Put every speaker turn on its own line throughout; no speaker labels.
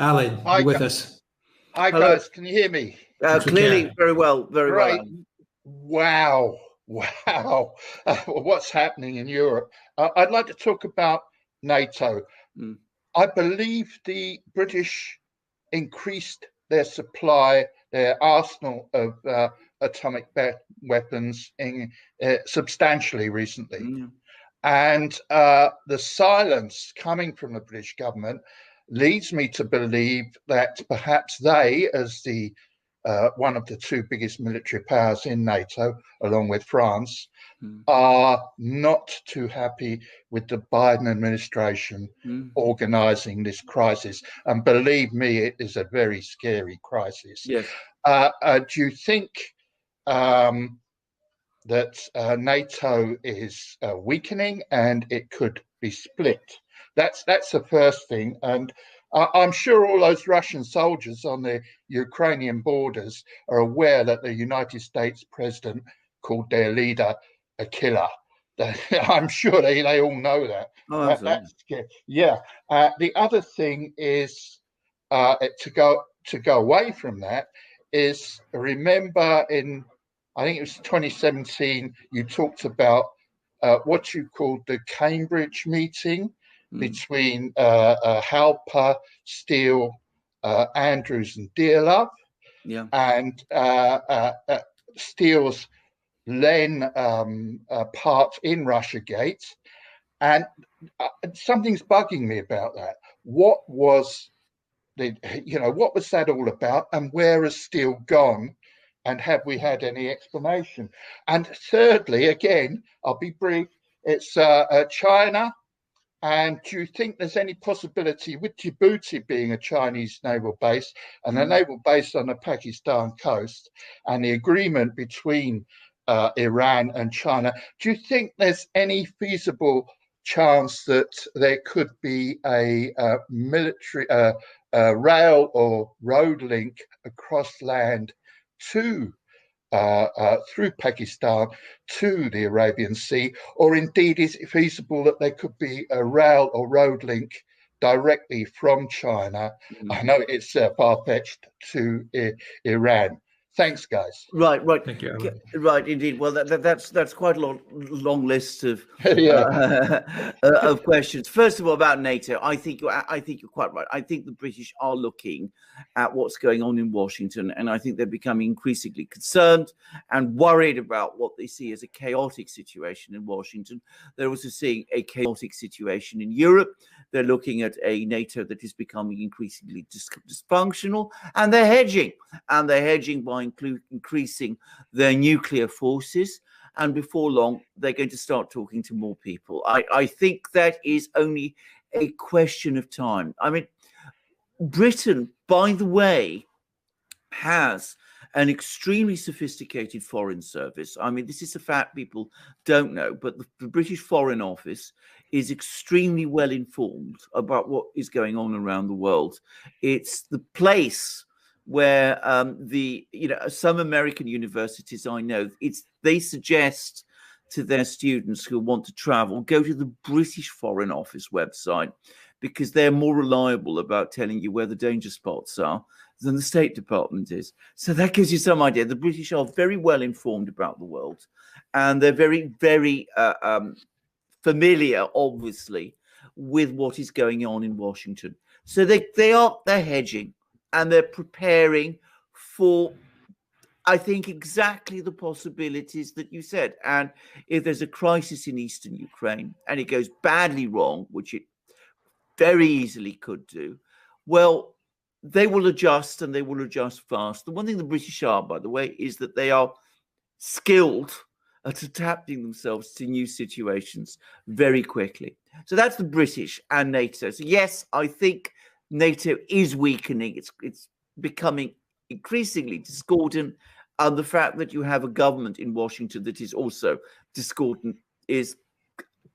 Ali, you with us?
Hi,
Hello.
guys. Can you hear me?
Clearly, very well, very
Great.
well.
Wow. What's happening in Europe? I'd like to talk about NATO. I believe the British increased their supply, their arsenal of atomic weapons substantially recently. And the silence coming from the British government leads me to believe that perhaps they, as the one of the two biggest military powers in NATO, along with France, are not too happy with the Biden administration organizing this crisis. And believe me, it is a very scary crisis.
Yes.
Do you think that NATO is weakening and it could be split? That's the first thing. And I'm sure all those Russian soldiers on the Ukrainian borders are aware that the United States president called their leader a killer. I'm sure they all know that. That's scary. Yeah. The other thing is to go away from that is, remember in, I think it was 2017, you talked about what you called the Cambridge meeting between Halper, Steele, Andrews and Dearlove.
Yeah.
And Steele's then part in Russiagate. And something's bugging me about that. What was what was that all about, and where has Steele gone? And have we had any explanation? And thirdly, again, I'll be brief, it's China. And do you think there's any possibility, with Djibouti being a Chinese naval base and a naval base on the Pakistan coast, and the agreement between Iran and China, do you think there's any feasible chance that there could be a military rail or road link across land to through Pakistan to the Arabian Sea, or indeed is it feasible that there could be a rail or road link directly from China? I know it's far-fetched, to Iran. Thanks, guys.
Right.
Thank you.
Right, indeed. Well, that's quite a long list of of questions. First of all, about NATO, I think you're quite right. I think the British are looking at what's going on in Washington, and I think they're becoming increasingly concerned and worried about what they see as a chaotic situation in Washington. They're also seeing a chaotic situation in Europe. They're looking at a NATO that is becoming increasingly dysfunctional, and they're hedging by increasing their nuclear forces. And before long, they're going to start talking to more people. I think that is only a question of time. I mean, Britain, by the way, has an extremely sophisticated foreign service. I mean, this is a fact people don't know, but the British Foreign Office is extremely well informed about what is going on around the world. It's the place where some American universities, I know, they suggest to their students who want to travel, go to the British Foreign Office website, because they're more reliable about telling you where the danger spots are than the State Department is. So that gives you some idea. The British are very well informed about the world, and they're very, very familiar, obviously, with what is going on in Washington. So they're hedging, and they're preparing for, I think, exactly the possibilities that you said. And if there's a crisis in eastern Ukraine and it goes badly wrong, which it very easily could do, well, they will adjust, and they will adjust fast. The one thing the British are, by the way, is that they are skilled at adapting themselves to new situations very quickly. So that's the British and NATO. So yes, I think NATO is weakening. It's becoming increasingly discordant, and the fact that you have a government in Washington that is also discordant is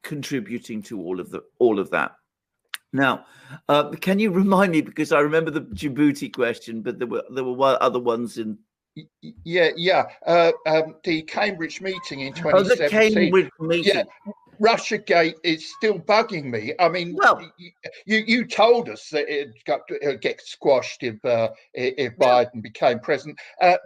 contributing to all of that. Now, can you remind me, because I remember the Djibouti question, but there were other ones in.
The Cambridge meeting in 2017.
Oh, the Cambridge meeting.
Russiagate is still bugging me. I mean,
Well,
you told us that it'd get squashed if Biden became president,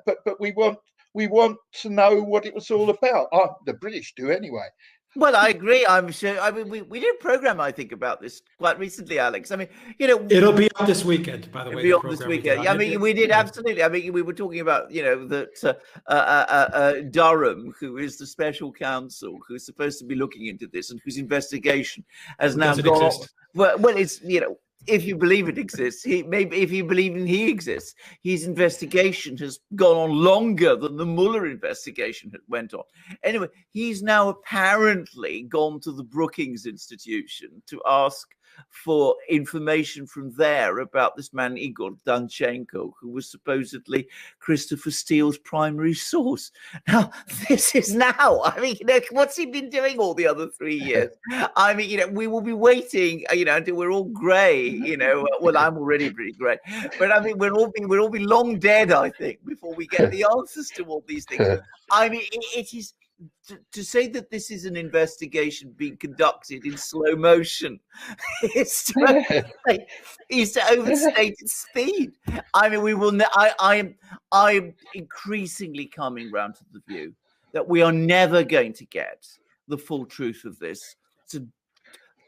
but we want to know what it was all about. The British do anyway.
Well, I agree. I'm sure. I mean, we did a program, I think, about this quite recently, Alex. I mean, you know,
it'll be up this weekend, by the way.
It'll be up this weekend. Yeah, I mean, we did absolutely. I mean, we were talking about, you know, that Durham, who is the special counsel, who's supposed to be looking into this, and whose investigation has now gone off. Well, it's, you know, if you believe it exists, maybe if you believe he exists, his investigation has gone on longer than the Mueller investigation went on. Anyway, he's now apparently gone to the Brookings Institution to ask for information from there about this man Igor Danchenko, who was supposedly Christopher Steele's primary source. Now, this is now, I mean, you know, what's he been doing all the other 3 years? I mean, you know, we will be waiting, you know, until we're all grey, you know. Well, I'm already pretty grey, but I mean, we'll all be long dead, I think, before we get the answers to all these things. I mean, it is. To say that this is an investigation being conducted in slow motion is to overstate its speed. I mean, we will. I am increasingly coming round to the view that we are never going to get the full truth of this. It's a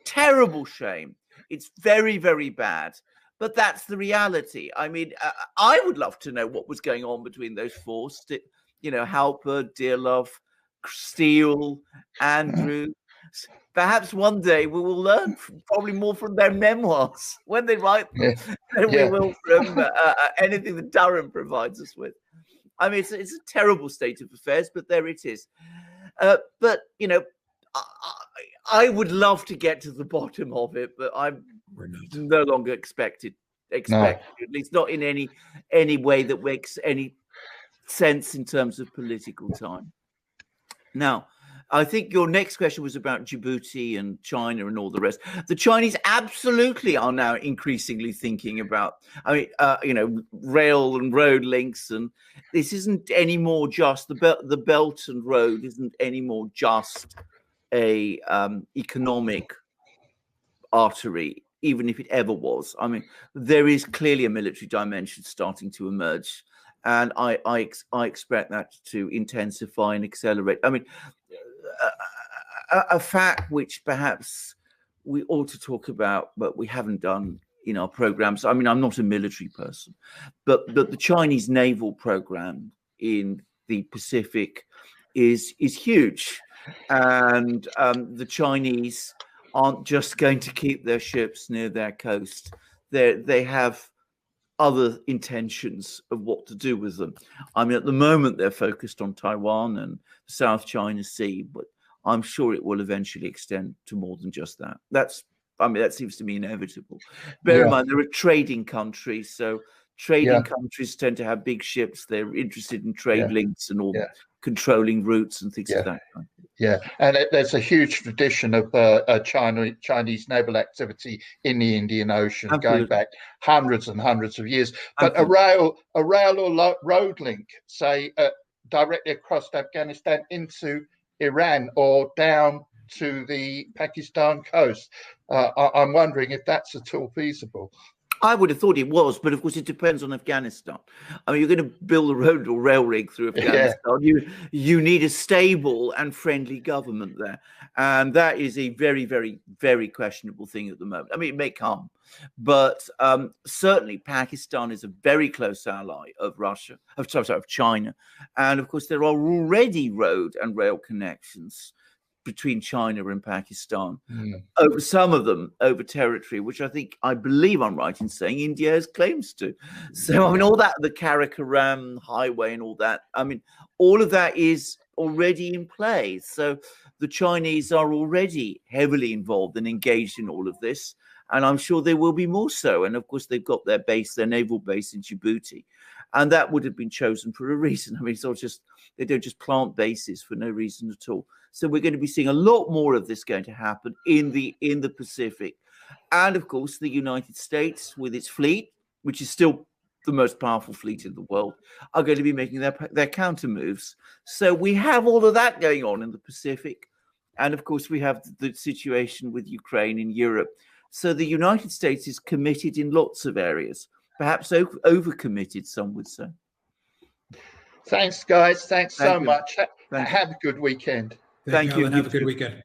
terrible shame. It's very, very bad. But that's the reality. I mean, I would love to know what was going on between those four. You know, Halper, Dearlove, Steele, Andrew. Perhaps one day we will learn probably more from their memoirs when they write them than we will from anything that Duran provides us with. I mean, it's a terrible state of affairs, but there it is. But, you know, I would love to get to the bottom of it, but I'm no longer expected, at least not in any way that makes any sense in terms of political time. Now, I think your next question was about Djibouti and China and all the rest. The Chinese absolutely are now increasingly thinking about, I mean, you know, rail and road links, and this isn't anymore just the Belt and Road isn't anymore just a economic artery, even if it ever was. I mean, there is clearly a military dimension starting to emerge. And I expect that to intensify and accelerate. I mean, a fact which perhaps we ought to talk about, but we haven't done in our programs. I mean, I'm not a military person, but the Chinese naval program in the Pacific is huge. And the Chinese aren't just going to keep their ships near their coast. They have other intentions of what to do with them. I mean, at the moment, they're focused on Taiwan and the South China Sea, but I'm sure it will eventually extend to more than just that. I mean, that seems to me inevitable. Bear in mind, they're a trading country, so trading countries tend to have big ships. They're interested in trade links and all controlling routes and things like that.
Yeah, and there's a huge tradition of Chinese naval activity in the Indian Ocean going back hundreds and hundreds of years. But a rail or road link, say, directly across Afghanistan into Iran or down to the Pakistan coast, I'm wondering if that's at all feasible.
I would have thought it was, but of course it depends on Afghanistan. I mean, you're going to build a road or rail rig through Afghanistan. You need a stable and friendly government there. And that is a very, very, very questionable thing at the moment. I mean, it may come, but certainly Pakistan is a very close ally of Russia, of China. And of course, there are already road and rail connections between China and Pakistan, over some of them over territory, which I believe I'm right in saying India has claims to. So, I mean, all that, the Karakoram highway and all that, I mean, all of that is already in play. So the Chinese are already heavily involved and engaged in all of this. And I'm sure they will be more so. And of course, they've got their naval base in Djibouti. And that would have been chosen for a reason. I mean, it's not just, they don't just plant bases for no reason at all. So we're going to be seeing a lot more of this going to happen in the Pacific. And of course, the United States with its fleet, which is still the most powerful fleet in the world, are going to be making their counter moves. So we have all of that going on in the Pacific. And of course, we have the situation with Ukraine in Europe. So the United States is committed in lots of areas, perhaps overcommitted, some would say.
Thanks, guys. Thanks so much.
Thank
have a good weekend.
Thank you, and have a good weekend.